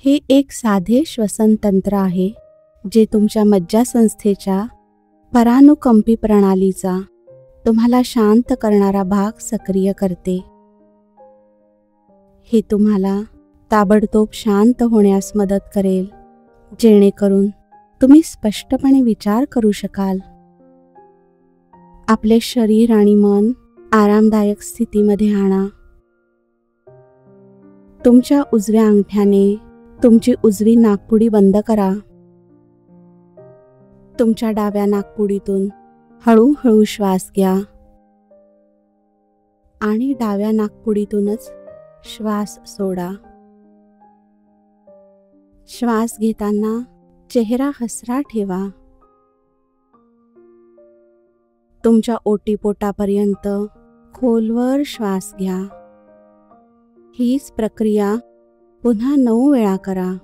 हे एक साधे श्वसन तंत्र आहे जे तुमच्या मज्जासंस्थेच्या परानुकंपी प्रणालीचा तुम्हाला शांत करणारा भाग सक्रिय करते. हे तुम्हाला ताबडतोब शांत होण्यास मदत करेल, जेणेकरून तुम्ही स्पष्टपणे विचार करू शकाल. आपले शरीर आणि मन आरामदायक स्थितीमध्ये आणा. तुमच्या उजव्या अंगठ्याने तुमची उजवी नाकपुडी बंद करा. तुमच्या डाव्या नाकपुडीतून हळूहळू श्वास घ्या आणि डाव्या नाकपुडीतूनच श्वास सोडा. श्वास घेताना चेहरा हसरा ठेवा. तुमच्या ओटीपोटापर्यंत खोलवर श्वास घ्या. हीच प्रक्रिया पुन्हा 9 वेळा करा.